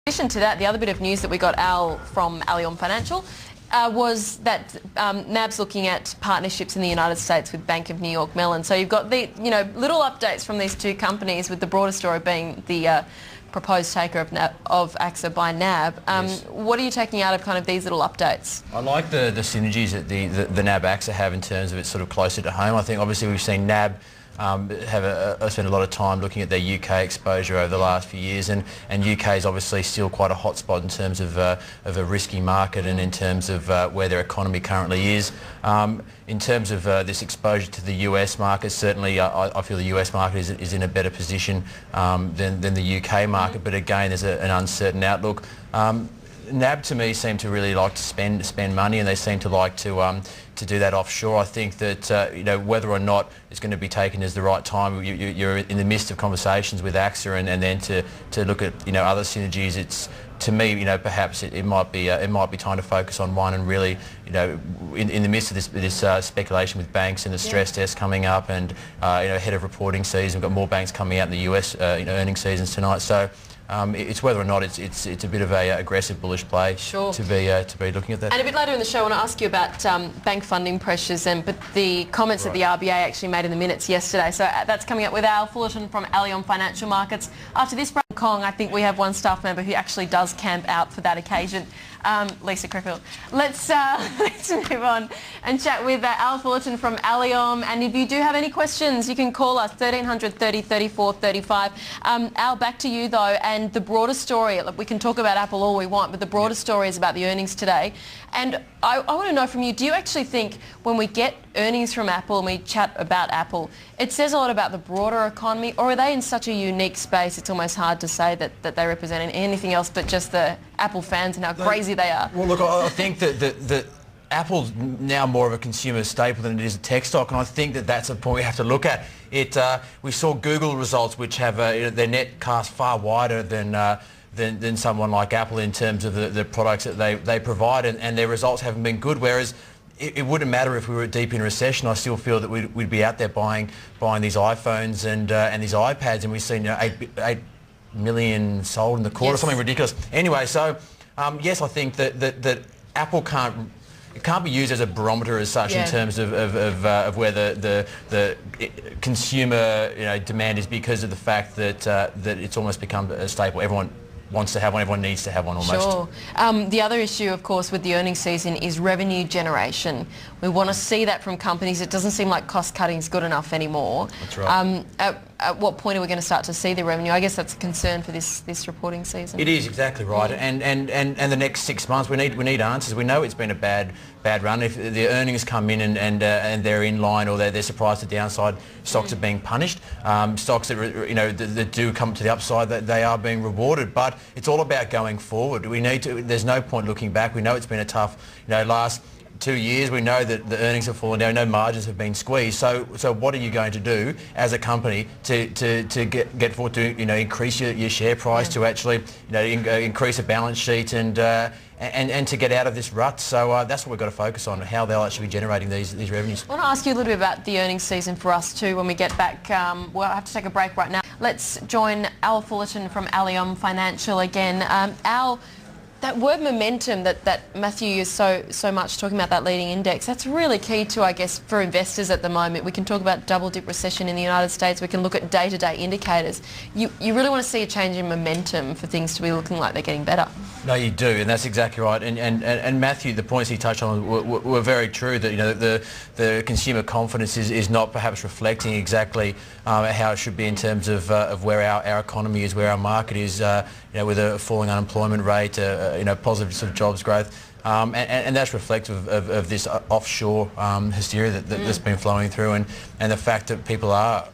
In addition to that, the other bit of news that we got, Al, from Aliom Financial was that NAB's looking at partnerships in the United States with Bank of New York Mellon. So you've got the little updates from these two companies, with the broader story being the proposed taker of AXA by NAB. Yes. What are you taking out of kind of these little updates? I like the synergies that the NAB AXA have in terms of it's sort of closer to home. I think obviously we've seen NAB spent a lot of time looking at their UK exposure over the last few years, and UK is obviously still quite a hotspot in terms of a risky market and in terms of where their economy currently is. In terms of this exposure to the US market, certainly I feel the US market is in a better position than the UK market, but again there's an uncertain outlook. NAB to me seem to really like to spend money, and they seem to like to do that offshore. I think that whether or not it's going to be taken as the right time, you're in the midst of conversations with AXA, and then to look at other synergies. It's, to me, perhaps it might be time to focus on one and really, in the midst of this speculation with banks and the stress test coming up, and ahead of reporting season, we've got more banks coming out in the US earnings seasons tonight. So. It's whether or not it's a bit of a aggressive bullish play to be looking at that. And a bit later in the show, I want to ask you about bank funding pressures but the comments that the RBA actually made in the minutes yesterday. So that's coming up with Al Fullerton from Aliom Financial Markets. After this, from Hong Kong, I think we have one staff member who actually does camp out for that occasion. Lisa Crefeld. Let's move on and chat with Al Fullerton from Aliom. And if you do have any questions, you can call us 1300 30 34 35. Al, back to you though, and the broader story. Look, we can talk about Apple all we want, but the broader story is about the earnings today. And I want to know from you, do you actually think when we get earnings from Apple and we chat about Apple, it says a lot about the broader economy, or are they in such a unique space it's almost hard to say that they represent anything else but just the Apple fans and how crazy they are? Well, look, I think that Apple's now more of a consumer staple than it is a tech stock, and I think that's a point we have to look at. We saw Google results, which have their net cast far wider than someone like Apple in terms of the products that they provide, and their results haven't been good, whereas it wouldn't matter if we were deep in recession. I still feel that we'd be out there buying these iPhones and these iPads, and we've seen 8 million sold in the quarter, something ridiculous. Anyway, so yes, I think that Apple can't be used as a barometer as such in terms of where the consumer demand is, because of the fact that it's almost become a staple. Everyone wants to have one, everyone needs to have one almost. Sure. The other issue, of course, with the earnings season is revenue generation. We want to see that from companies. It doesn't seem like cost cutting is good enough anymore. That's right. At what point are we going to start to see the revenue? I guess that's a concern for this reporting season. It is, exactly right. And the next 6 months, we need answers. We know it's been a bad run. If the earnings come in and they're in line, or they're surprised to the downside, stocks are being punished. Stocks that do come to the upside, that they are being rewarded. But it's all about going forward. There's no point looking back. We know it's been a tough last 2 years. We know that the earnings have fallen down, no margins have been squeezed. So what are you going to do as a company to get forward, to increase your share price, to actually increase a balance sheet and to get out of this rut? So that's what we've got to focus on, how they'll actually be generating these revenues. I want to ask you a little bit about the earnings season for us too when we get back. We'll have to take a break right now. Let's join Al Fullerton from Aliom Financial again. Al, that word momentum that Matthew used so much, talking about that leading index, that's really key to, I guess, for investors at the moment. We can talk about double-dip recession in the United States. We can look at day-to-day indicators. You really want to see a change in momentum for things to be looking like they're getting better. No, you do, and that's exactly right. And Matthew, the points he touched on were very true. That the consumer confidence is not perhaps reflecting exactly how it should be in terms of where our economy is, where our market is. With a falling unemployment rate, positive sort of jobs growth. And that's reflective of this offshore hysteria that's been flowing through, and the fact that people are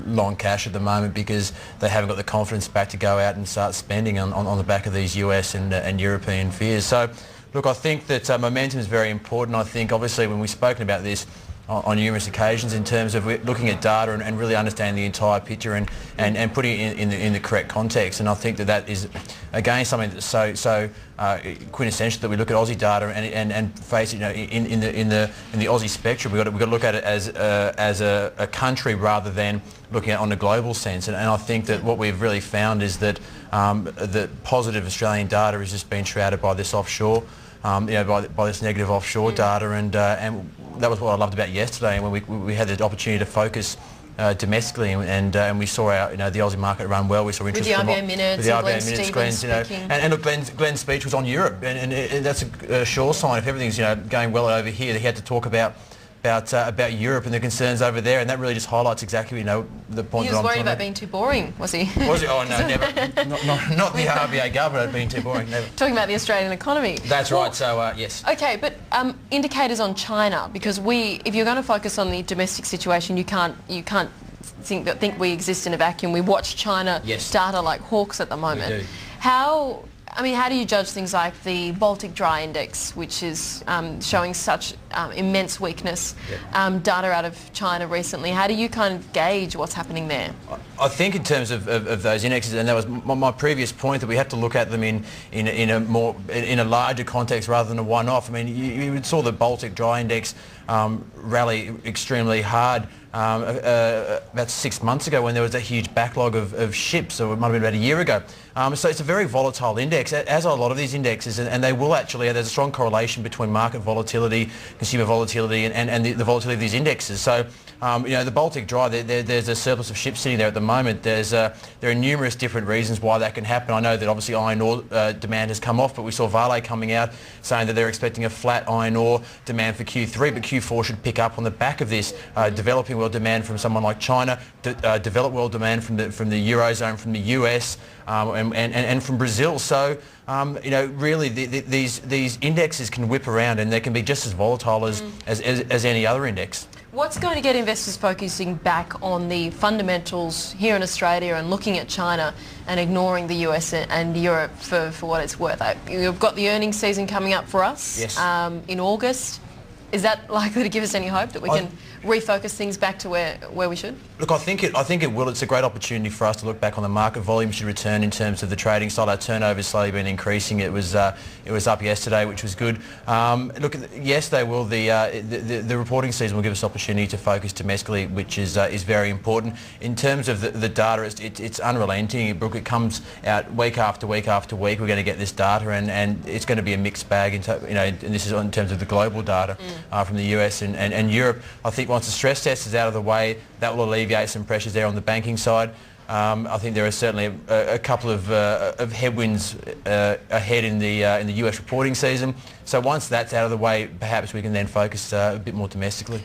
long cash at the moment because they haven't got the confidence back to go out and start spending on the back of these US and European fears. So look, I think that momentum is very important. I think obviously when we've spoken about this, on numerous occasions in terms of looking at data and really understanding the entire picture and putting it in the correct context. And I think that is, again, something that's so quintessential that we look at Aussie data and face it, in the Aussie spectrum. We've got to look at it as a country rather than looking at it on a global sense. And I think that what we've really found is that that positive Australian data has just been shrouded by this offshore, by this negative offshore data, and that was what I loved about yesterday, and when we had the opportunity to focus domestically, and we saw the Aussie market run well. We saw interest with the RBA minutes, with the RBA minutes, Glenn's, and look, Glenn's speech was on Europe, and that's a sure sign. If everything's going well over here, he had to talk about Europe and the concerns over there, and that really just highlights exactly the point. He was worried about being too boring, was he? Was he? Oh no, never. Not the RBA governor being too boring. Never. Talking about the Australian economy. That's right. So yes. Okay, but indicators on China, because if you're going to focus on the domestic situation, you can't think we exist in a vacuum. We watch China data like hawks at the moment. We do. How do you judge things like the Baltic Dry Index, which is showing such immense weakness, data out of China recently? How do you kind of gauge what's happening there? I think in terms of those indexes, and that was my previous point, that we have to look at them in a larger context rather than a one-off. I mean, you saw the Baltic Dry Index rally extremely hard about 6 months ago when there was a huge backlog of ships, so it might have been about a year ago. So it's a very volatile index, as are a lot of these indexes, and they will actually, there's a strong correlation between market volatility, consumer volatility, and the volatility of these indexes. So the Baltic Dry, there's a surplus of ships sitting there at the moment. There are numerous different reasons why that can happen. I know that obviously iron ore demand has come off, but we saw Vale coming out saying that they're expecting a flat iron ore demand for Q3, but Q4 should pick up on the back of this. Developing world demand from someone like China, developed world demand from the Eurozone, from the US, and from Brazil. So really these indexes can whip around, and they can be just as volatile as any other index. What's going to get investors focusing back on the fundamentals here in Australia and looking at China and ignoring the US and Europe for what it's worth? You've got the earnings season coming up for us in August. Is that likely to give us any hope that we can refocus things back to where we should? Look, I think it will. It's a great opportunity for us to look back on the market. Volume should return in terms of the trading side. Our turnover has slowly been increasing. It was up yesterday, which was good. Look, yes, they will. The reporting season will give us opportunity to focus domestically, which is very important. In terms of the data, it's unrelenting. It comes out week after week after week. We're going to get this data, and it's going to be a mixed bag. And this is in terms of the global data from the US and Europe. I think once the stress test is out of the way, that will alleviate some pressures there on the banking side. I think there are certainly a couple of headwinds ahead in the US reporting season. So once that's out of the way, perhaps we can then focus a bit more domestically.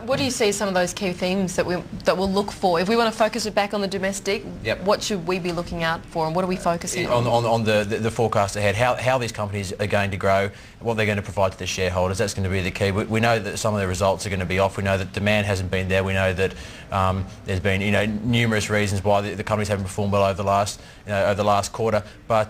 What do you see as some of those key themes that we'll look for? If we want to focus it back on the domestic, what should we be looking out for, and what are we focusing on? On the forecast ahead, how these companies are going to grow, what they're going to provide to their shareholders, that's going to be the key. We know that some of the results are going to be off. We know that demand hasn't been there. We know that there's been numerous reasons why the companies haven't performed well over the last quarter, or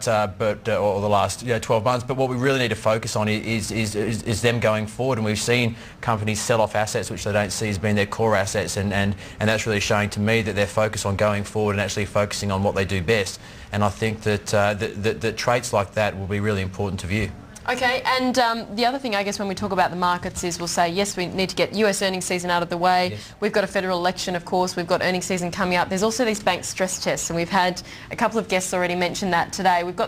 the last 12 months. But what we really need to focus on is them going forward, and we've seen companies sell off assets which they don't see as being their core assets, and that's really showing to me that they're focused on going forward and actually focusing on what they do best. And I think that traits like that will be really important to view. Okay, and the other thing, I guess, when we talk about the markets is we'll say, yes, we need to get US earnings season out of the way. Yes. We've got a federal election, of course. We've got earnings season coming up. There's also these bank stress tests, and we've had a couple of guests already mention that today. We've got